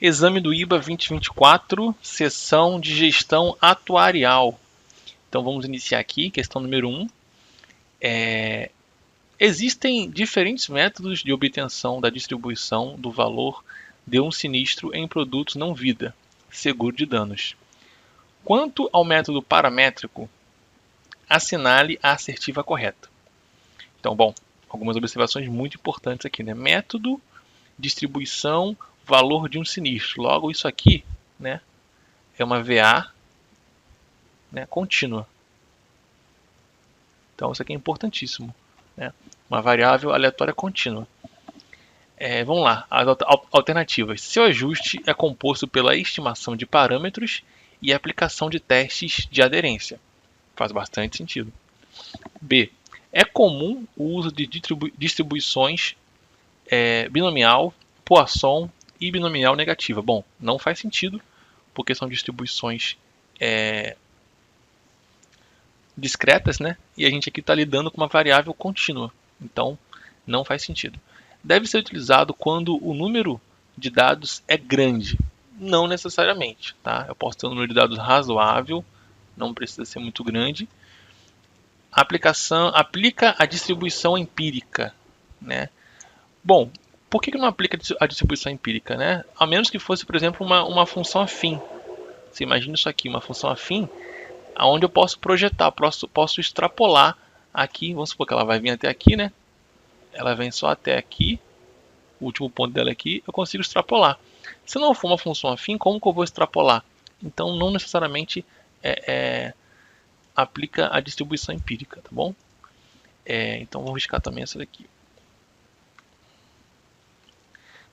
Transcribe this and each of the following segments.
Exame do IBA 2024, seção de gestão atuarial. Então vamos iniciar aqui, questão número 1. Existem diferentes métodos de obtenção da distribuição do valor de um sinistro em produtos não vida, seguro de danos. Quanto ao método paramétrico, assinale a assertiva correta. Então, bom, algumas observações muito importantes aqui, né? Método, distribuição, valor de um sinistro. Logo, isso aqui, né, é uma VA, né, contínua. Então, isso aqui é importantíssimo, né? Uma variável aleatória contínua. Vamos lá, as alternativas. Seu ajuste é composto pela estimação de parâmetros e aplicação de testes de aderência. Faz bastante sentido. B. É comum o uso de distribuições binomial, Poisson e binomial negativa. Bom, não faz sentido, porque são distribuições discretas, né? E a gente aqui está lidando com uma variável contínua. Então, não faz sentido. Deve ser utilizado quando o número de dados é grande. Não necessariamente, tá? Eu posso ter um número de dados razoável, não precisa ser muito grande. Aplica a distribuição empírica, né? Bom, por que não aplica a distribuição empírica, né? A menos que fosse, por exemplo, uma função afim. Você imagina isso aqui, uma função afim, onde eu posso projetar, posso extrapolar aqui. Vamos supor que ela vai vir até aqui, né? Ela vem só até aqui, o último ponto dela aqui, eu consigo extrapolar. Se não for uma função afim, como que eu vou extrapolar? Então, não necessariamente aplica a distribuição empírica, tá bom? Então, vou riscar também essa daqui.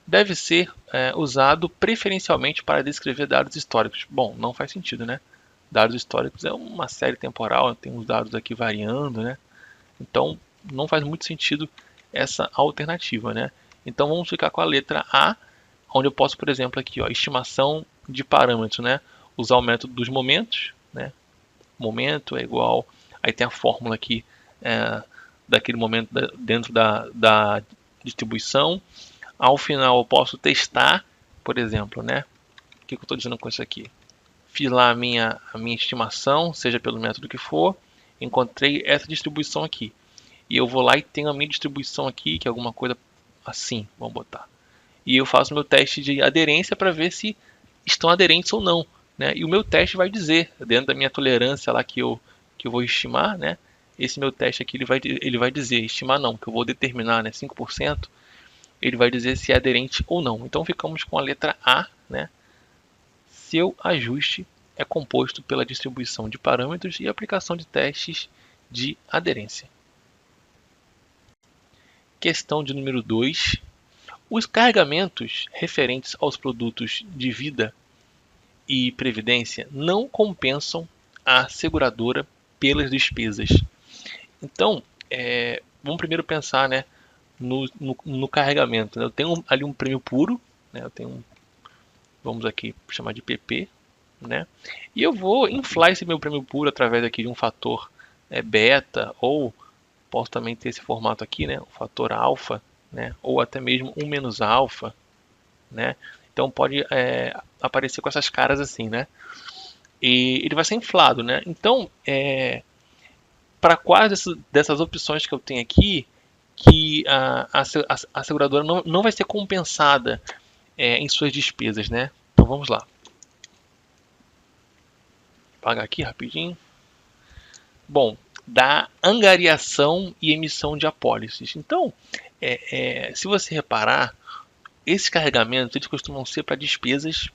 Deve ser usado preferencialmente para descrever dados históricos. Bom, não faz sentido, né? Dados históricos é uma série temporal, tem os dados aqui variando, né? Então, não faz muito sentido essa alternativa, né? Então, vamos ficar com a letra A, onde eu posso, por exemplo, aqui, ó, estimação de parâmetros, né? Usar o método dos momentos, né? Momento é igual, aí tem a fórmula aqui daquele momento dentro da distribuição. Ao final eu posso testar, por exemplo, né? O que eu estou dizendo com isso aqui? Fiz lá a minha estimação, seja pelo método que for, encontrei essa distribuição aqui. E eu vou lá e tenho a minha distribuição aqui, que é alguma coisa assim, vamos botar. E eu faço meu teste de aderência para ver se estão aderentes ou não, né? E o meu teste vai dizer, dentro da minha tolerância lá que eu vou estimar, né? Esse meu teste aqui ele vai dizer, estimar não, que eu vou determinar, né, 5%, ele vai dizer se é aderente ou não. Então ficamos com a letra A, né? Seu ajuste é composto pela distribuição de parâmetros e aplicação de testes de aderência. Questão de número 2. Os carregamentos referentes aos produtos de vida e previdência não compensam a seguradora pelas despesas. Então, vamos primeiro pensar, né, no carregamento. Né? Eu tenho ali um prêmio puro, né? Vamos aqui chamar de PP, né? E eu vou inflar esse meu prêmio puro através aqui de um fator beta, ou posso também ter esse formato aqui, né? O fator alfa, né? Ou até mesmo 1 menos alfa, né? Então pode aparecer com essas caras assim, né? E ele vai ser inflado, né? Então, para quais dessas opções que eu tenho aqui, que a seguradora não vai ser compensada em suas despesas, né? Então vamos lá. Vou apagar aqui rapidinho. Bom, da angariação e emissão de apólices. Então, se você reparar, esses carregamentos eles costumam ser para despesas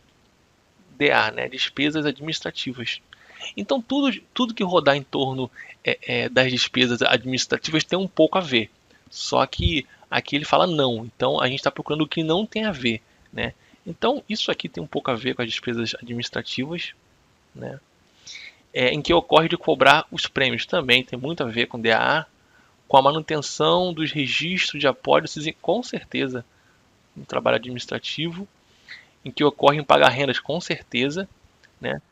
DA, né? Despesas administrativas. Então, tudo que rodar em torno das despesas administrativas tem um pouco a ver. Só que aqui ele fala não. Então, a gente está procurando o que não tem a ver, né? Então, isso aqui tem um pouco a ver com as despesas administrativas, né? Em que ocorre de cobrar os prêmios. Também tem muito a ver com DAA, com a manutenção dos registros de apólices e, com certeza, no trabalho administrativo, em que ocorre em pagar rendas, com certeza, né?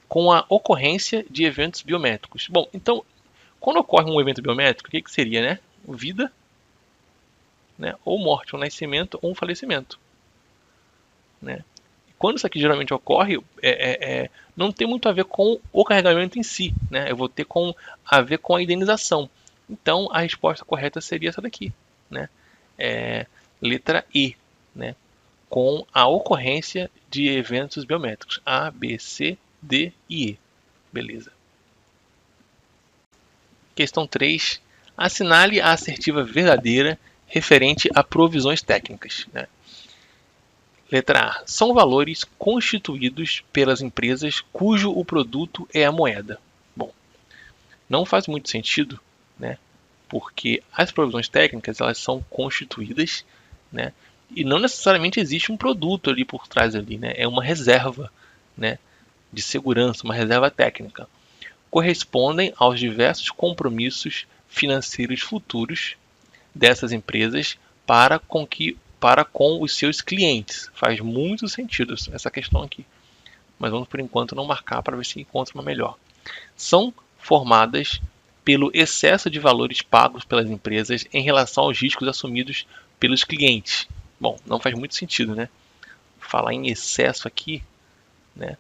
Com a ocorrência de eventos biométricos. Bom, então, quando ocorre um evento biométrico, o que seria, né? Vida, né? Ou morte, um nascimento ou um falecimento. né? Quando isso aqui geralmente ocorre, não tem muito a ver com o carregamento em si, né? Eu vou ter a ver com a indenização. Então, a resposta correta seria essa daqui, né? Letra E, né? Com a ocorrência de eventos biométricos A, B, C, D e E. Beleza. Questão 3. Assinale a assertiva verdadeira referente a provisões técnicas, né? Letra A. São valores constituídos pelas empresas cujo o produto é a moeda. Bom, não faz muito sentido, né? Porque as provisões técnicas elas são constituídas, né? E não necessariamente existe um produto ali por trás ali, né? É uma reserva, né? De segurança, uma reserva técnica. Correspondem aos diversos compromissos financeiros futuros dessas empresas para com os seus clientes. Faz muito sentido essa questão aqui. Mas vamos, por enquanto, não marcar para ver se encontra uma melhor. São formadas pelo excesso de valores pagos pelas empresas em relação aos riscos assumidos pelos clientes. Bom, não faz muito sentido, né? Falar em excesso aqui, né?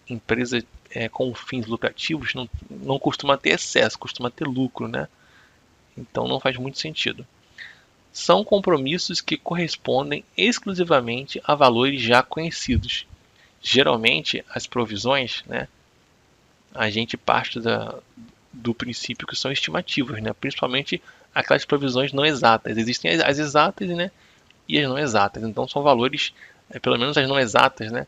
Empresa com fins lucrativos não costuma ter excesso, costuma ter lucro, né? Então não faz muito sentido. São compromissos que correspondem exclusivamente a valores já conhecidos. Geralmente, as provisões, né, a gente parte do princípio que são estimativas, né, principalmente aquelas provisões não exatas. Existem as exatas, né, e as não exatas. Então, são valores, pelo menos as não exatas, né,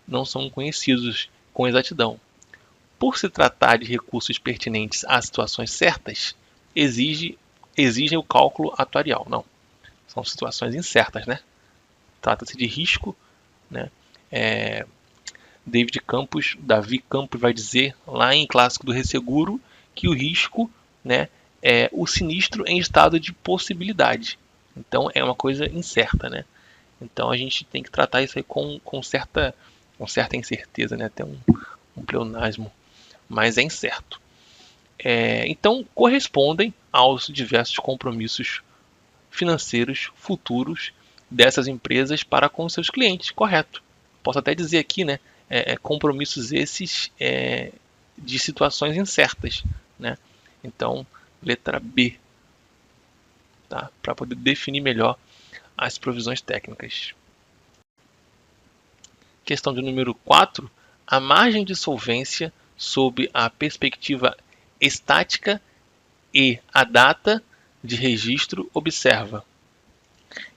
não são conhecidos com exatidão. Por se tratar de recursos pertinentes a situações certas, exigem o cálculo atuarial. Não, são situações incertas, né? Trata-se de risco, né? Davi Campos vai dizer lá em Clássico do Resseguro que o risco, né, é o sinistro em estado de possibilidade. Então é uma coisa incerta, né? Então a gente tem que tratar isso aí com certa incerteza, né? Até um pleonasmo, mas é incerto. Então correspondem aos diversos compromissos financeiros futuros dessas empresas para com seus clientes, correto? Posso até dizer aqui, né, compromissos esses de situações incertas, né? Então, letra B, tá? Para poder definir melhor as provisões técnicas. Questão de número 4. A margem de solvência sob a perspectiva estática e a data de registro observa.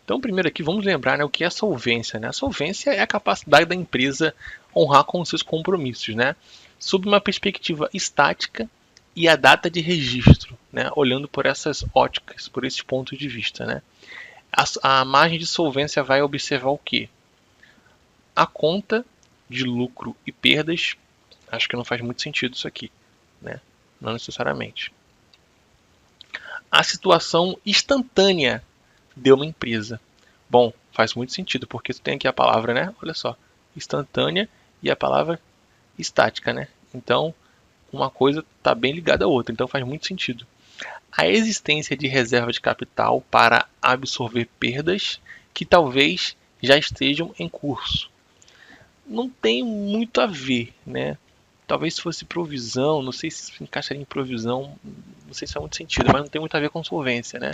Então, primeiro aqui, vamos lembrar, né, o que é solvência, né? A solvência é a capacidade da empresa honrar com os seus compromissos, né? Sob uma perspectiva estática e a data de registro, né? Olhando por essas óticas, por esses pontos de vista, né? A margem de solvência vai observar o quê? A conta de lucro e perdas. Acho que não faz muito sentido isso aqui, né? Não necessariamente. A situação instantânea de uma empresa. Bom, faz muito sentido, porque tu tem aqui a palavra, né? Olha só, instantânea e a palavra estática, né? Então, uma coisa está bem ligada à outra, então faz muito sentido. A existência de reserva de capital para absorver perdas que talvez já estejam em curso. Não tem muito a ver, né? Talvez se fosse provisão, não sei se encaixaria em provisão, não sei se faz muito sentido, mas não tem muito a ver com solvência, né?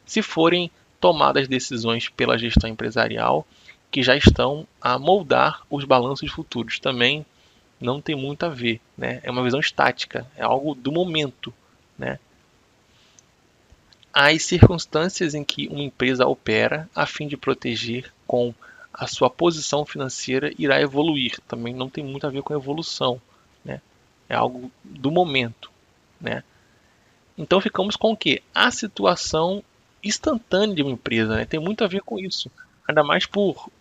Se forem tomadas decisões pela gestão empresarial que já estão a moldar os balanços futuros, também não tem muito a ver, né? É uma visão estática, é algo do momento, né? As circunstâncias em que uma empresa opera a fim de proteger com a sua posição financeira irá evoluir, também não tem muito a ver com evolução, né? É algo do momento, né? Então ficamos com o quê? A situação instantânea de uma empresa, né? Tem muito a ver com isso, ainda mais por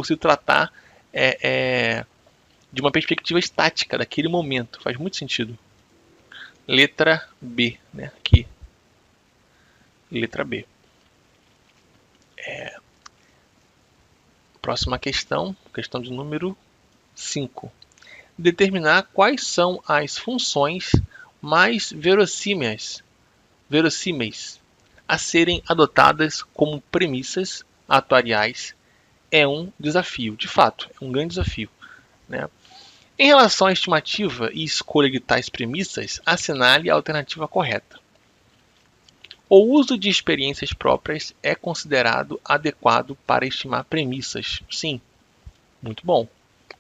se tratar de uma perspectiva estática daquele momento, faz muito sentido. Letra B, né? Aqui, letra B. Próxima questão de número 5. Determinar quais são as funções mais verossímeis a serem adotadas como premissas atuariais é um desafio, de fato, é um grande desafio, né? Em relação à estimativa e escolha de tais premissas, assinale a alternativa correta. O uso de experiências próprias é considerado adequado para estimar premissas. Sim, muito bom.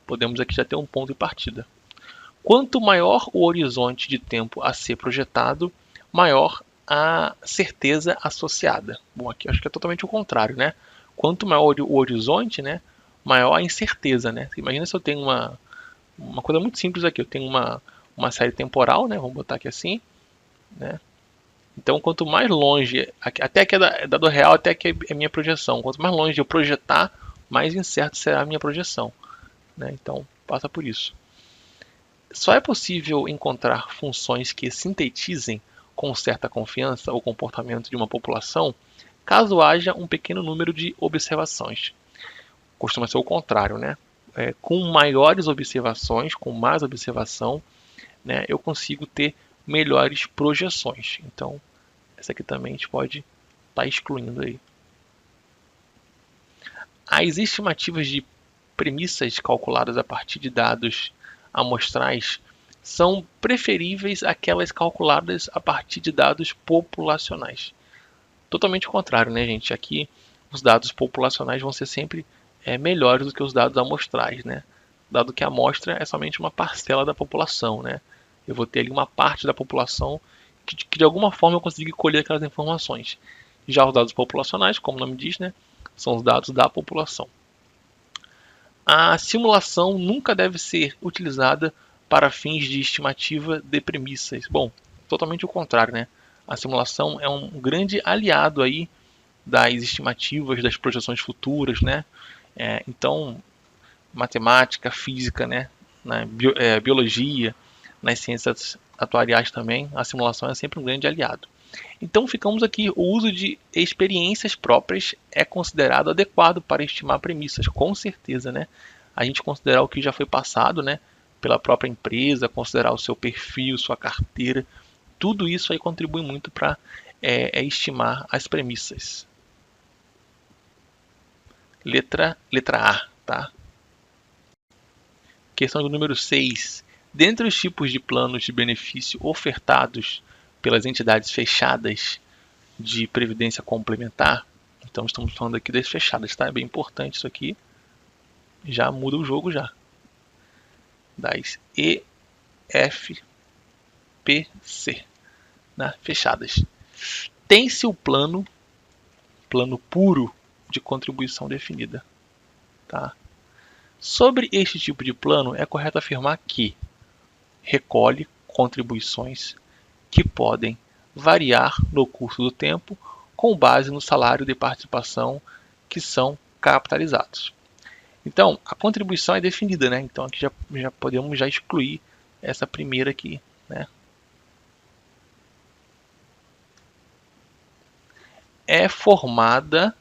Podemos aqui já ter um ponto de partida. Quanto maior o horizonte de tempo a ser projetado, maior a certeza associada. Bom, aqui acho que é totalmente o contrário, né? Quanto maior o horizonte, né, maior a incerteza, né? Imagina se eu tenho uma coisa muito simples aqui. Eu tenho uma série temporal, né? Vamos botar aqui assim, né? Então, quanto mais longe, até aqui é dado real, até aqui é minha projeção. Quanto mais longe eu projetar, mais incerto será a minha projeção, né? Então, passa por isso. Só é possível encontrar funções que sintetizem com certa confiança o comportamento de uma população caso haja um pequeno número de observações. Costuma ser o contrário, né? Com maiores observações, com mais observação, né, eu consigo ter melhores projeções. Então, essa aqui também a gente pode estar excluindo aí. As estimativas de premissas calculadas a partir de dados amostrais são preferíveis àquelas calculadas a partir de dados populacionais. Totalmente o contrário, né, gente? Aqui os dados populacionais vão ser sempre melhores do que os dados amostrais, né? Dado que a amostra é somente uma parcela da população, né? Eu vou ter ali uma parte da população que de alguma forma eu consegui colher aquelas informações. Já os dados populacionais, como o nome diz, né, são os dados da população. A simulação nunca deve ser utilizada para fins de estimativa de premissas. Bom, totalmente o contrário, né? A simulação é um grande aliado aí das estimativas, das projeções futuras, né? Então, matemática, física, né? Na biologia, nas ciências atuariais também, a simulação é sempre um grande aliado. Então, ficamos aqui, o uso de experiências próprias é considerado adequado para estimar premissas, com certeza, né? A gente considerar o que já foi passado, né, pela própria empresa, considerar o seu perfil, sua carteira, tudo isso aí contribui muito para estimar as premissas. Letra A, tá? Questão do número 6. Dentre os tipos de planos de benefício ofertados pelas entidades fechadas de previdência complementar, então estamos falando aqui das fechadas, tá? É bem importante isso aqui. Já muda o jogo já. Das EFPC, né? Fechadas. Tem-se o plano puro de contribuição definida, tá? Sobre este tipo de plano, é correto afirmar que recolhe contribuições que podem variar no curso do tempo com base no salário de participação que são capitalizados. Então, a contribuição é definida, né? Então, aqui já podemos já excluir essa primeira aqui, né? É formado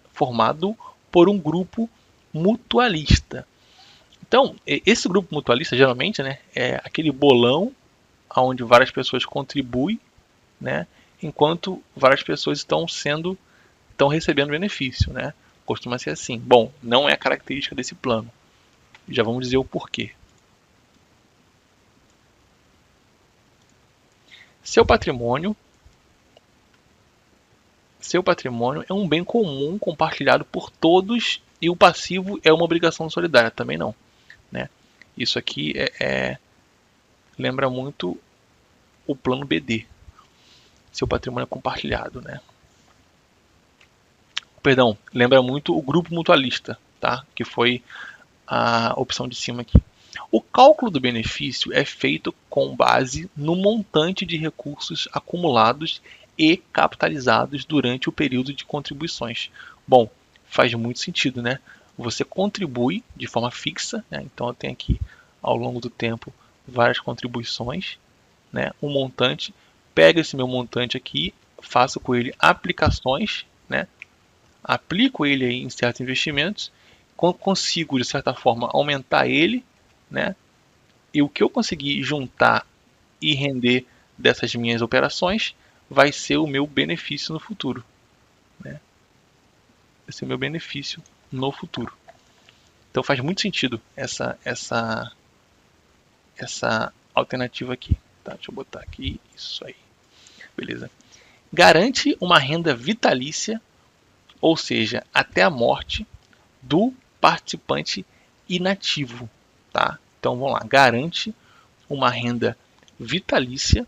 por um grupo mutualista. Então, esse grupo mutualista, geralmente, né, é aquele bolão onde várias pessoas contribuem, né, enquanto várias pessoas estão recebendo benefício, né? Costuma ser assim. Bom, não é característica desse plano. Já vamos dizer o porquê. Seu patrimônio é um bem comum compartilhado por todos e o passivo é uma obrigação solidária. Também não, né? Isso aqui lembra muito o plano BD. Seu patrimônio é compartilhado, né? Perdão, lembra muito o grupo mutualista, tá? Que foi a opção de cima aqui. O cálculo do benefício é feito com base no montante de recursos acumulados e capitalizados durante o período de contribuições. Bom, faz muito sentido, né? Você contribui de forma fixa, né? Então eu tenho aqui ao longo do tempo várias contribuições, né? Um montante, pego esse meu montante aqui, faço com ele aplicações, né? Aplico ele aí em certos investimentos, consigo de certa forma aumentar ele, né? E o que eu conseguir juntar e render dessas minhas operações vai ser o meu benefício no futuro, né? Vai ser o meu benefício no futuro. Então faz muito sentido essa alternativa aqui. Tá, deixa eu botar aqui, isso aí. Beleza. Garante uma renda vitalícia, ou seja, até a morte do participante inativo. Tá? Então vamos lá, garante uma renda vitalícia,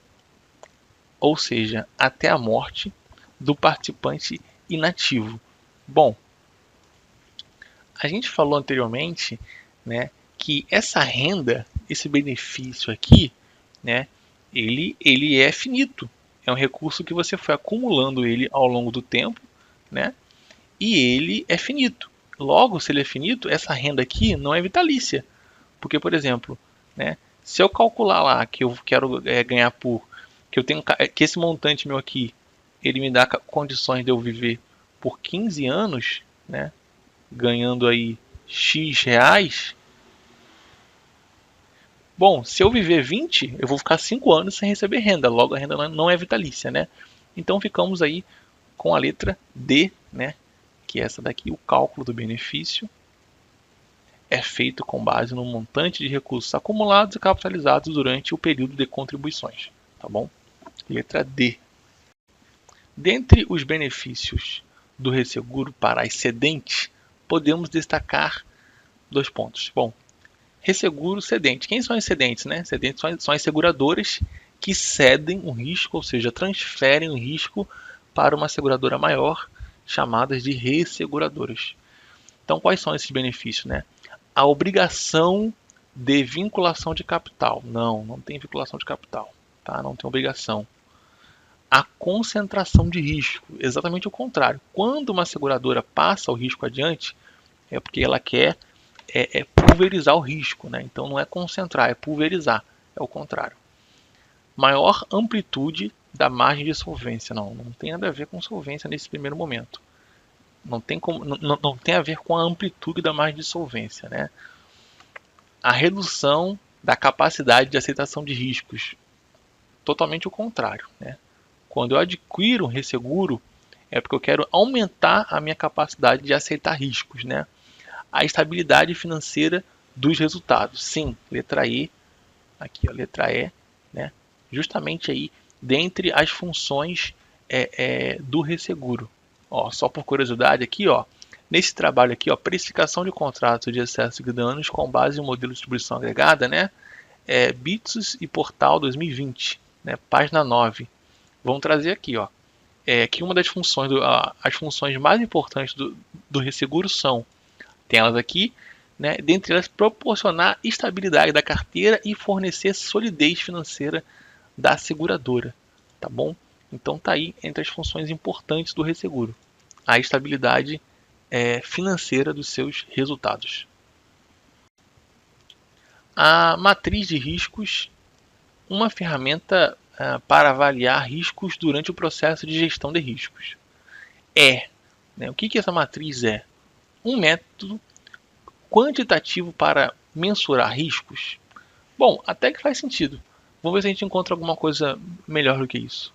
ou seja, até a morte do participante inativo. Bom, a gente falou anteriormente, né, que essa renda, esse benefício aqui, né, ele é finito. É um recurso que você foi acumulando ele ao longo do tempo, né, e ele é finito. Logo, se ele é finito, essa renda aqui não é vitalícia. Porque, por exemplo, né, se eu calcular lá que eu quero ganhar que eu tenho que esse montante meu aqui, ele me dá condições de eu viver por 15 anos, né, ganhando aí X reais. Bom, se eu viver 20, eu vou ficar 5 anos sem receber renda. Logo, a renda não é vitalícia, né? Então ficamos aí com a letra D, né? Que é essa daqui, o cálculo do benefício é feito com base no montante de recursos acumulados e capitalizados durante o período de contribuições, tá bom? Letra D. Dentre os benefícios do resseguro para excedentes, podemos destacar 2 pontos. Bom, resseguro cedente. Quem são os cedentes, né? Cedentes são as seguradoras que cedem o risco, ou seja, transferem o risco para uma seguradora maior, chamadas de resseguradoras. Então, quais são esses benefícios, né? A obrigação de vinculação de capital. Não tem vinculação de capital, tá? Não tem obrigação. A concentração de risco, exatamente o contrário. Quando uma seguradora passa o risco adiante, é porque ela quer pulverizar o risco, né? Então não é concentrar, é pulverizar, é o contrário. Maior amplitude da margem de solvência, não tem nada a ver com solvência nesse primeiro momento. Não tem a ver com a amplitude da margem de solvência, né? A redução da capacidade de aceitação de riscos, totalmente o contrário, né? Quando eu adquiro um resseguro, é porque eu quero aumentar a minha capacidade de aceitar riscos, né? A estabilidade financeira dos resultados. Sim, letra E, aqui ó, letra E, né? Justamente aí, dentre as funções do resseguro. Ó, só por curiosidade aqui, ó, nesse trabalho aqui, ó, precificação de contratos de excesso de danos com base em um modelo de distribuição agregada, né? Bitsos e Portal 2020, né? Página 9. Vamos trazer aqui, ó, que uma das funções, as funções mais importantes do resseguro são, tem elas aqui, né, dentre elas proporcionar estabilidade da carteira e fornecer solidez financeira da seguradora, tá bom? Então tá aí entre as funções importantes do resseguro, a estabilidade financeira dos seus resultados. A matriz de riscos, uma ferramenta para avaliar riscos durante o processo de gestão de riscos. O que essa matriz é? Um método quantitativo para mensurar riscos? Bom, até que faz sentido. Vamos ver se a gente encontra alguma coisa melhor do que isso.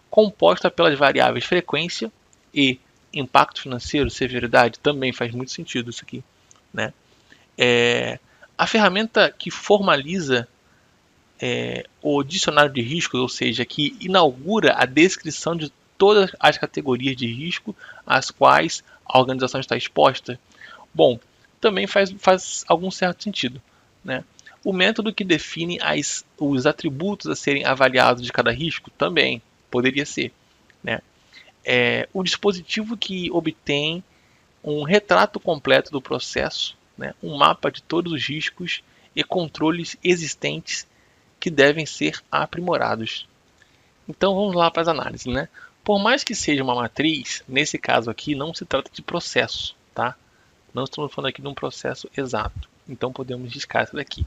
Composta pelas variáveis frequência e impacto financeiro, severidade, também faz muito sentido isso aqui, né? A ferramenta que formaliza o dicionário de riscos, ou seja, que inaugura a descrição de todas as categorias de risco às quais a organização está exposta. Bom, também faz algum certo sentido, né? O método que define os atributos a serem avaliados de cada risco também poderia ser, né? O dispositivo que obtém um retrato completo do processo, né? Um mapa de todos os riscos e controles existentes que devem ser aprimorados. Então vamos lá para as análises, né? Por mais que seja uma matriz, nesse caso aqui não se trata de processo, tá? Não estamos falando aqui de um processo exato, então podemos riscar essa daqui.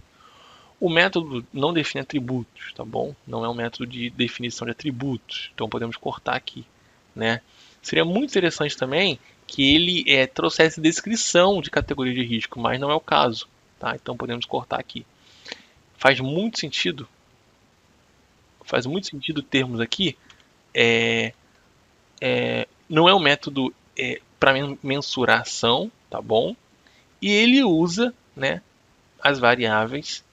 O método não define atributos, tá bom? Não é um método de definição de atributos, então podemos cortar aqui, né? Seria muito interessante também que ele trouxesse descrição de categoria de risco, mas não é o caso, tá? Então podemos cortar aqui. Faz muito sentido termos aqui, não é um método para mensuração, tá bom? E ele usa, né, as variáveis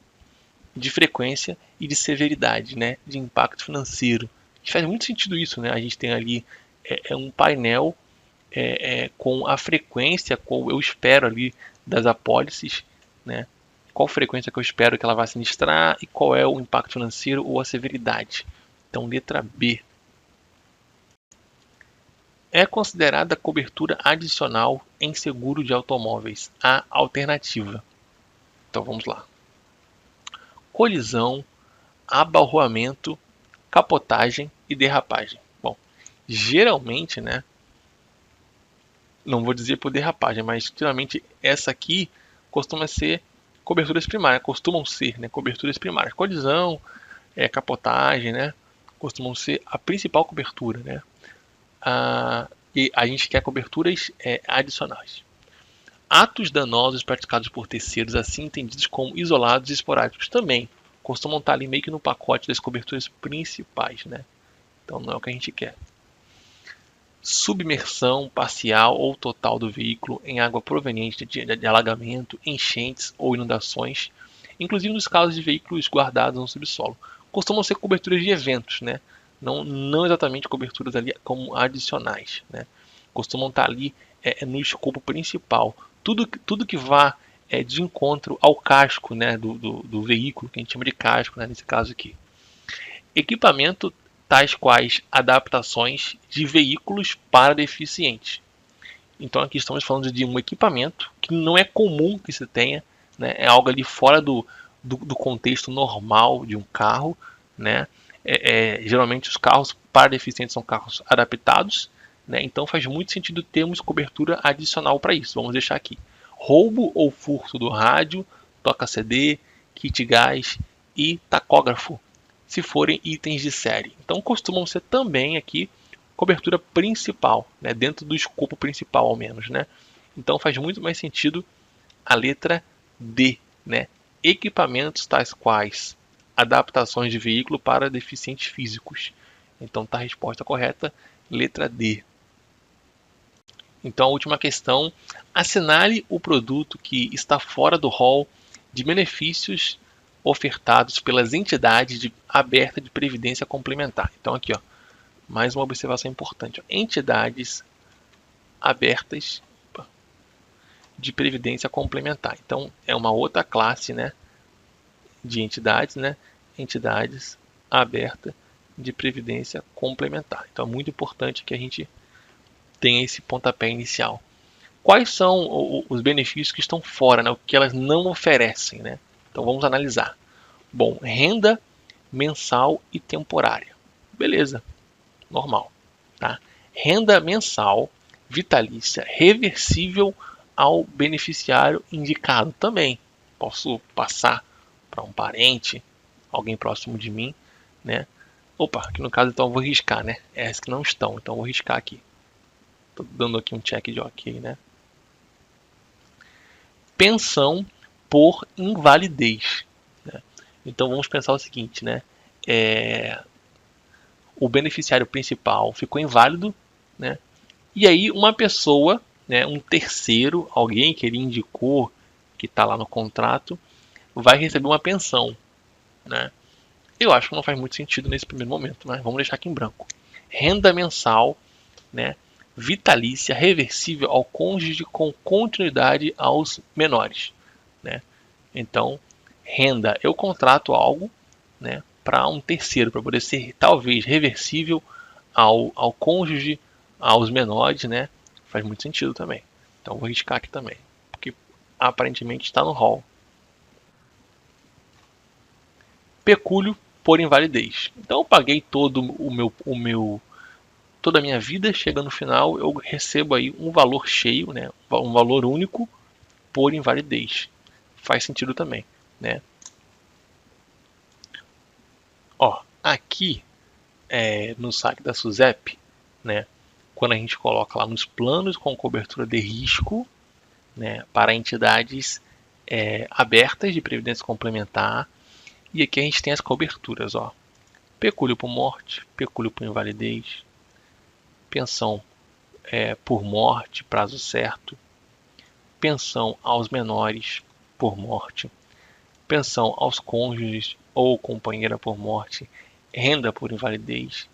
de frequência e de severidade, né, de impacto financeiro. Faz muito sentido isso, né? A gente tem ali um painel com a frequência, qual eu espero ali das apólices, né? Qual frequência que eu espero que ela vá sinistrar e qual é o impacto financeiro ou a severidade. Então, letra B. É considerada cobertura adicional em seguro de automóveis a alternativa. Então, vamos lá. Colisão, abalroamento, capotagem e derrapagem. Bom, geralmente, né? Não vou dizer por derrapagem, mas geralmente essa aqui costuma ser coberturas primárias, costumam ser, né, coberturas primárias. Colisão, capotagem, né, costumam ser a principal cobertura, né. E a gente quer coberturas adicionais. Atos danosos praticados por terceiros, assim entendidos como isolados e esporádicos, também costumam estar ali meio que no pacote das coberturas principais, né. Então não é o que a gente quer. Submersão parcial ou total do veículo em água proveniente de alagamento, enchentes ou inundações, inclusive nos casos de veículos guardados no subsolo. Costumam ser coberturas de eventos, né? Não exatamente coberturas ali como adicionais, né? Costumam estar ali no escopo principal. Tudo que vá de encontro ao casco, né, do veículo, que a gente chama de casco, né, nesse caso aqui. Equipamento tais quais adaptações de veículos para deficientes. Então aqui estamos falando de um equipamento que não é comum que se tenha, né? É algo ali fora do contexto normal de um carro, né? Geralmente os carros para deficientes são carros adaptados, né? Então faz muito sentido termos cobertura adicional para isso. Vamos deixar aqui. Roubo ou furto do rádio, toca-CD, kit gás e tacógrafo, se forem itens de série. Então costumam ser também aqui cobertura principal, né? Dentro do escopo principal ao menos, né? Então faz muito mais sentido a letra D, né? Equipamentos tais quais adaptações de veículo para deficientes físicos. Então está a resposta correta, letra D. Então a última questão, assinale o produto que está fora do rol de benefícios ofertados pelas entidades abertas de previdência complementar. Então aqui, ó, mais uma observação importante. Ó, entidades abertas de previdência complementar. Então é uma outra classe, né, de entidades, né, entidades abertas de previdência complementar. Então é muito importante que a gente tenha esse pontapé inicial. Quais são os benefícios que estão fora, né, o que elas não oferecem, né? Então vamos analisar. Bom, renda mensal e temporária. Beleza, normal. Tá? Renda mensal, vitalícia, reversível ao beneficiário indicado também. Posso passar para um parente, alguém próximo de mim, né? Opa, aqui no caso então eu vou riscar, né? Essas que não estão, então eu vou riscar aqui. Estou dando aqui um check de ok, né? Pensão por invalidez. Né? Então vamos pensar o seguinte, né? O beneficiário principal ficou inválido, né? E aí uma pessoa, né, um terceiro, alguém que ele indicou, que está lá no contrato, vai receber uma pensão, né? Eu acho que não faz muito sentido nesse primeiro momento, mas vamos deixar aqui em branco. Renda mensal, né, vitalícia, reversível ao cônjuge com continuidade aos menores, né? Então, renda, eu contrato algo, né, para um terceiro, para poder ser talvez reversível ao cônjuge, aos menores, né? Faz muito sentido também. Então vou riscar aqui também, porque aparentemente está no rol. Pecúlio por invalidez. Então eu paguei todo toda a minha vida, chega no final eu recebo aí um valor cheio, né? Um valor único por invalidez. Faz sentido também, né? Ó, aqui no site da SUSEP, né? Quando a gente coloca lá nos planos com cobertura de risco, né, para entidades abertas de previdência complementar, e aqui a gente tem as coberturas, ó. Pecúlio por morte, pecúlio por invalidez, pensão por morte, prazo certo, pensão aos menores por morte, pensão aos cônjuges ou companheira por morte, renda por invalidez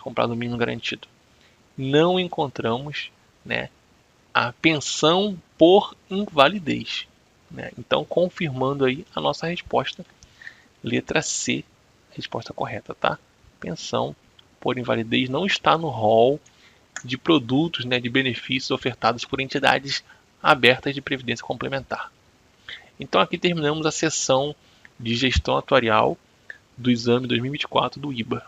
comprado no mínimo garantido. Não encontramos, né, a pensão por invalidez, né? Então, confirmando aí a nossa resposta, letra C, resposta correta, tá? Pensão por invalidez não está no rol de produtos, né, de benefícios ofertados por entidades abertas de previdência complementar. Então aqui terminamos a sessão de gestão atuarial do exame 2024 do IBA.